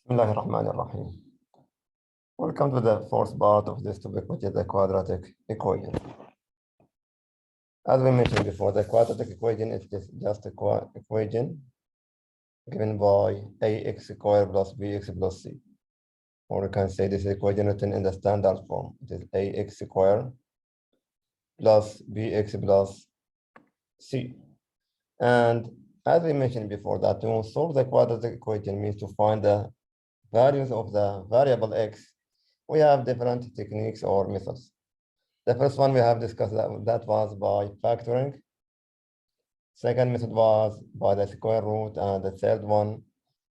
Bismillahirrahmanirrahim. Welcome to the fourth part of this topic, which is the quadratic equation. As we mentioned before, the quadratic equation is just a equation given by ax squared plus bx plus c. Or we can say this equation written in the standard form. It is ax squared plus bx plus c. And as we mentioned before, that to solve the quadratic equation means to find the values of the variable x. We have different techniques or methods. The first one we have discussed that was by factoring. Second method was by the square root, and the third one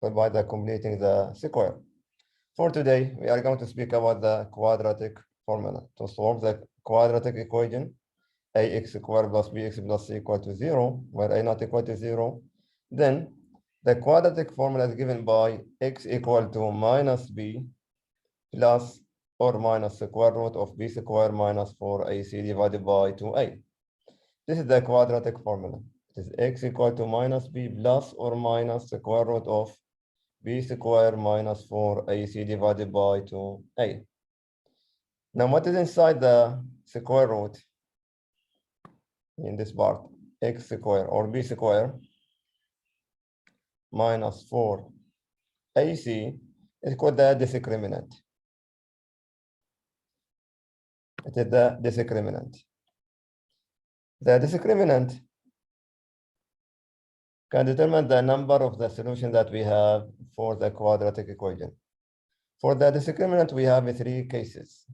was by the completing the square. For today, we are going to speak about the quadratic formula. To solve the quadratic equation, ax squared plus bx plus c equal to 0, where a not equal to 0, then the quadratic formula is given by x equal to minus b plus or minus square root of b squared minus 4ac divided by 2a. This is the quadratic formula. It is x equal to minus b plus or minus square root of b squared minus 4ac divided by 2a. Now, what is inside the square root in this part? X squared or b squared minus 4ac is called the discriminant. It is the discriminant. The discriminant can determine the number of the solutions that we have for the quadratic equation. For the discriminant, we have three cases.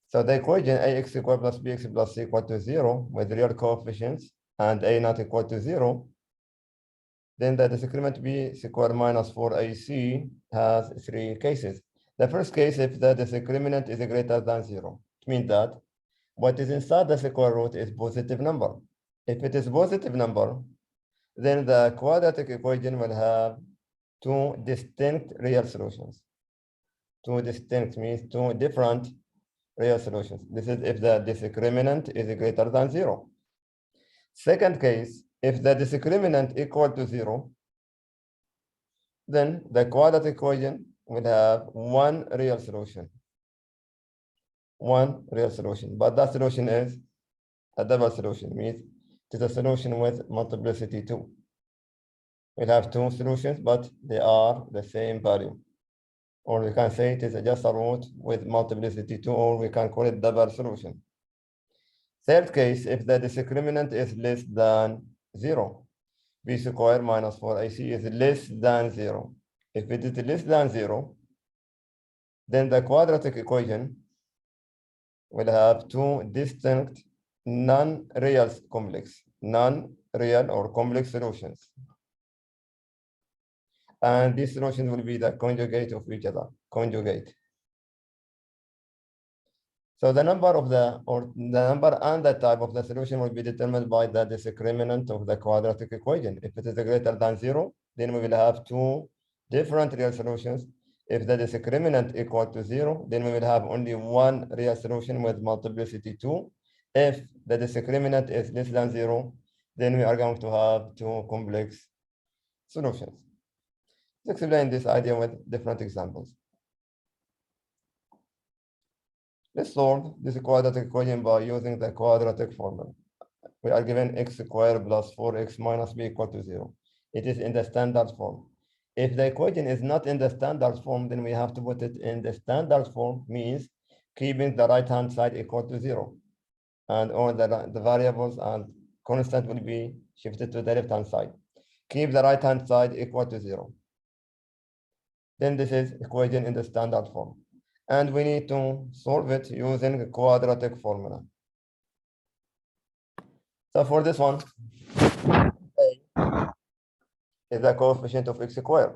So the equation ax squared plus bx plus c equal to 0 with real coefficients and a not equal to 0, then the discriminant b squared minus 4ac has three cases. The first case, if the discriminant is greater than 0, it means that what is inside the square root is positive number. If it is positive number, then the quadratic equation will have two distinct real solutions. Two distinct means two different real solutions. This is if the discriminant is greater than 0. Second case, if the discriminant equal to 0, then the quadratic equation will have one real solution. One real solution, but that solution is a double solution, means it is a solution with multiplicity 2. We'll have two solutions, but they are the same value. Or we can say it is just a root with multiplicity 2, or we can call it double solution. Third case, if the discriminant is less than 0, b squared minus 4ac is less than 0. If it is less than 0, then the quadratic equation will have two distinct non-real or complex solutions. And these solutions will be the conjugate of each other, conjugate. So the number and the type of the solution will be determined by the discriminant of the quadratic equation. If it is greater than 0, then we will have two different real solutions. If the discriminant equal to 0, then we will have only one real solution with multiplicity 2. If the discriminant is less than 0, then we are going to have two complex solutions. Let's explain this idea with different examples. Let's solve this quadratic equation by using the quadratic formula. We are given x squared plus 4x minus b equal to 0. It is in the standard form. If the equation is not in the standard form, then we have to put it in the standard form, means keeping the right-hand side equal to 0. And all the variables and constant will be shifted to the left-hand side. Keep the right-hand side equal to 0. Then this is equation in the standard form. And we need to solve it using the quadratic formula. So for this one, A is the coefficient of x squared.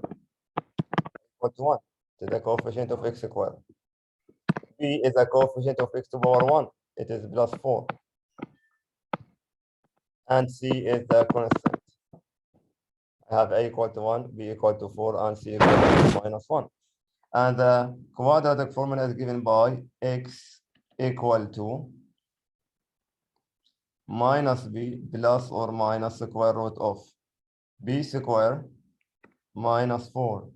Equal to 1. It is the coefficient of x squared. B is the coefficient of x to the power 1. It is plus 4. And C is the constant. I have A equal to 1, B equal to 4, and C equal to minus 1. And the quadratic formula is given by x equal to minus b plus or minus square root of b squared minus 4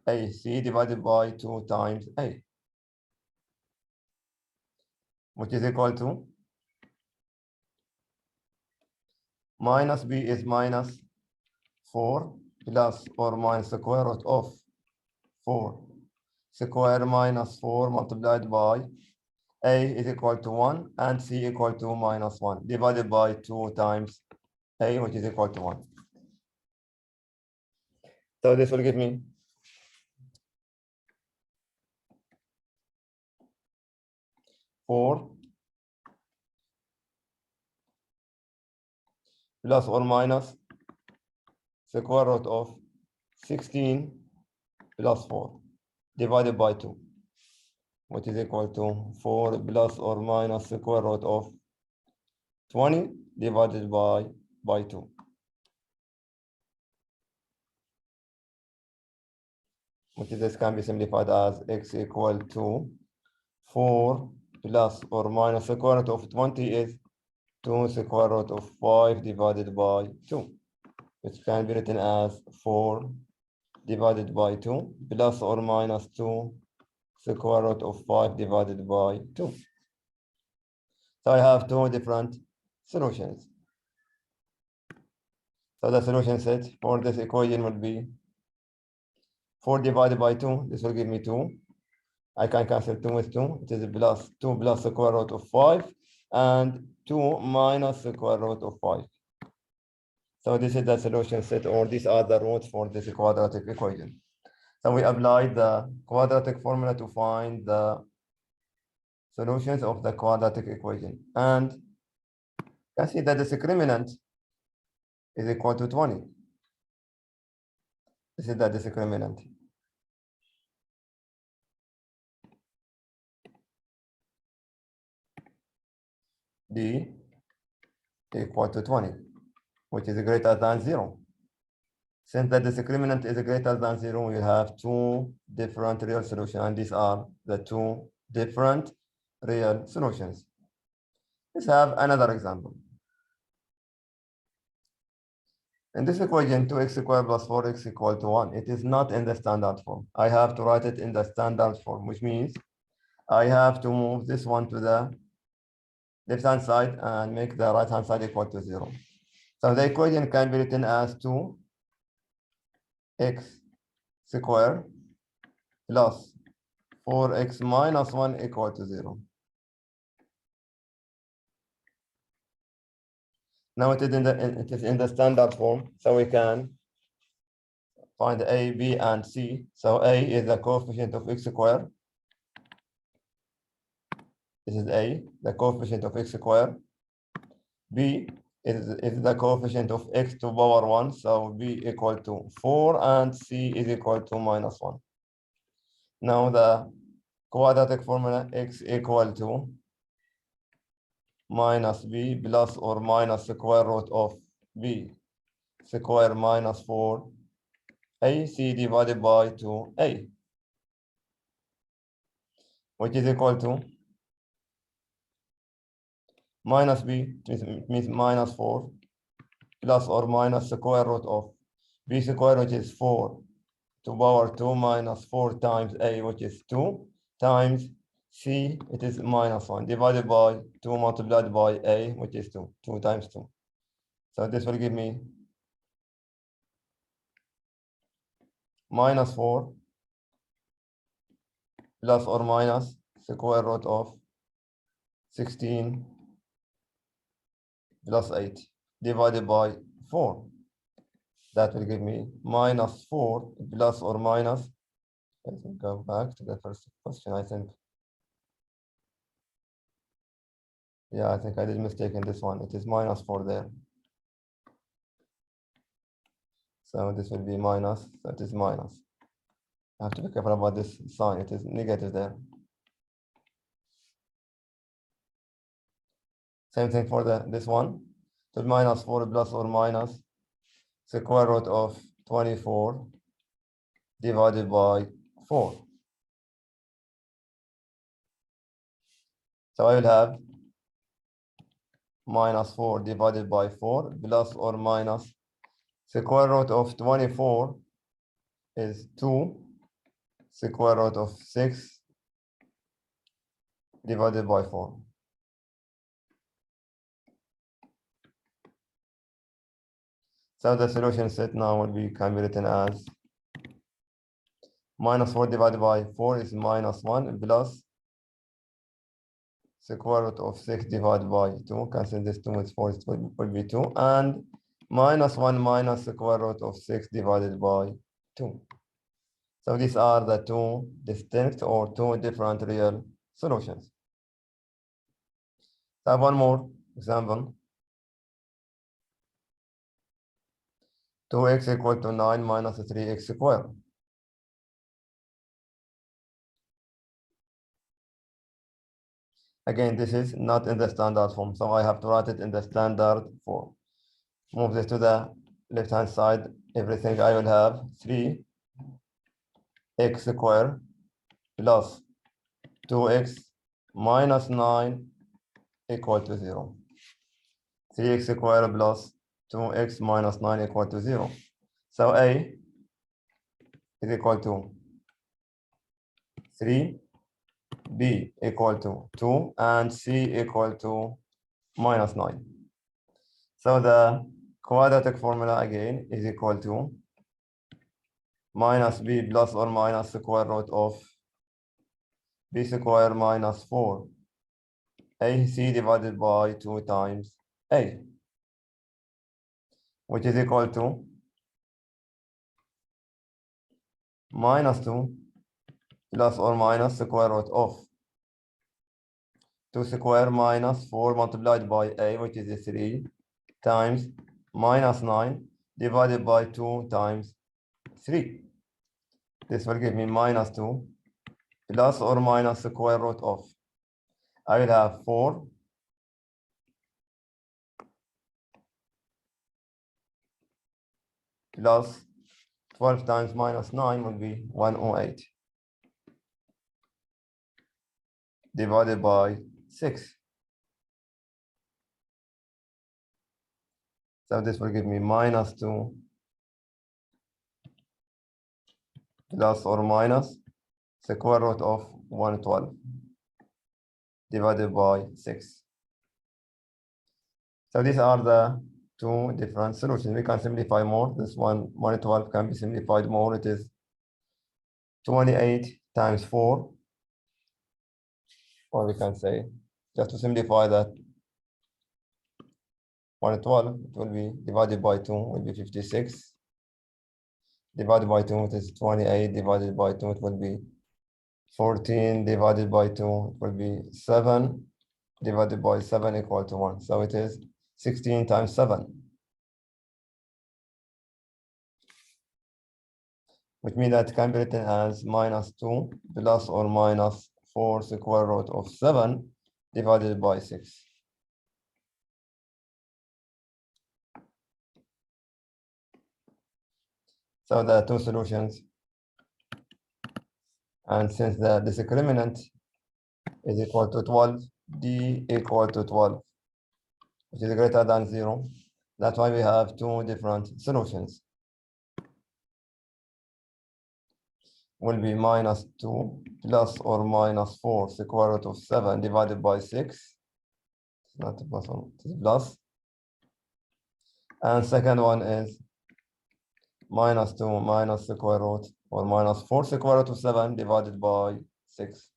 AC divided by 2 times A, which is equal to minus B is minus 4 plus or minus the square root of 4 square minus 4 multiplied by A is equal to 1 and C equal to minus 1 divided by 2 times A, which is equal to 1. So this will give me 4 plus or minus square root of 16 plus 4 divided by 2, which is equal to 4 plus or minus square root of 20 divided by 2. Which is this can be simplified as x equal to 4 plus or minus square root of 20 is 2 square root of 5 divided by 2, which can be written as 4 divided by 2 plus or minus 2 square root of 5 divided by 2. So I have two different solutions. So the solution set for this equation will be 4 divided by 2. This will give me 2. I can cancel 2 with 2. It is plus 2 plus square root of 5 and 2 minus square root of 5. So this is the solution set, or these are the roots for this quadratic equation. So we applied the quadratic formula to find the solutions of the quadratic equation. And you can see that the discriminant is equal to 20. This is the discriminant. D equal to 20, which is greater than 0. Since the discriminant is greater than 0, we have two different real solutions, and these are the two different real solutions. Let's have another example. In this equation, 2x squared plus 4x equal to 1. It is not in the standard form. I have to write it in the standard form, which means I have to move this one to the left-hand side and make the right-hand side equal to 0. So the equation can be written as 2x squared plus 4x minus 1 equal to 0. Now it is in the standard form, so we can find A, B, and C. So A is the coefficient of x squared. This is A, the coefficient of x squared. B is the coefficient of x to power 1, so B equal to 4, and C is equal to minus 1. Now the quadratic formula x equal to minus B plus or minus square root of B square minus 4 AC divided by 2A, which is equal to minus B, means minus 4 plus or minus square root of B square, which is 4 to power 2 minus 4 times A, which is 2 times C, it is minus 1 divided by 2 multiplied by A, which is 2 times 2. So this will give me minus 4 plus or minus square root of 16 plus 8 divided by 4. That will give me minus 4 plus or minus, let me go back to the first question, I think. Yeah, I think I did a mistake in this one. It is minus 4 there. So this will be minus, so it is minus. I have to be careful about this sign. It is negative there. Same thing for this one. So minus 4 plus or minus square root of 24 divided by 4. So I will have minus 4 divided by 4 plus or minus Square root of 24 is 2. Square root of 6 divided by 4. So the solution set now can be written as minus 4 divided by 4 is minus 1 plus square root of 6 divided by 2. Cancel this 2 with 4, it will be 2. And minus 1 minus square root of 6 divided by 2. So these are the two distinct or two different real solutions. I have one more example. 2x equal to 9 minus 3x squared. Again, this is not in the standard form, so I have to write it in the standard form. Move this to the left-hand side. Everything I will have 3x squared plus 2x minus 9 equal to 0. 3x squared plus 2x minus 9 equal to 0. So A is equal to 3, B equal to 2, and C equal to minus 9. So the quadratic formula again is equal to minus B plus or minus square root of B squared minus 4 AC divided by 2 times A, which is equal to minus 2 plus or minus square root of 2 square minus 4 multiplied by A, which is 3, times minus 9 divided by 2 times 3. This will give me minus 2 plus or minus square root of, I will have 4 plus 12 times minus 9 will be 108 divided by 6. So this will give me minus 2 plus or minus square root of 112 divided by 6. So these are the two different solutions. We can simplify more. This 112 can be simplified more. It is 28 times 4. Or we can say, just to simplify that, 112, it will be divided by 2, will be 56. Divided by 2, it is 28. Divided by 2, it will be 14. Divided by 2, it will be 7. Divided by 7 equal to 1. So it is 16 times 7. Which means that can be written as minus 2 plus or minus 4 square root of 7 divided by 6. So there are two solutions. And since the discriminant is equal to 12, D equal to 12, which is greater than 0, that's why we have two different solutions. Will be minus 2 plus or minus 4 square root of 7 divided by 6. It's not a plus one, it's plus. And second one is minus 2 minus square root or minus 4 square root of 7 divided by 6.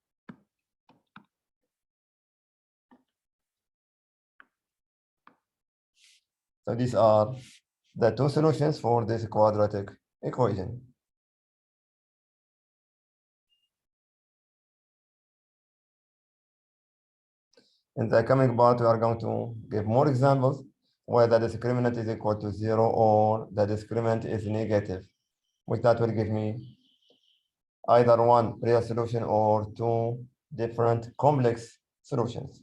So these are the two solutions for this quadratic equation. In the coming part, we are going to give more examples where the discriminant is equal to 0 or the discriminant is negative, which that will give me either one real solution or two different complex solutions.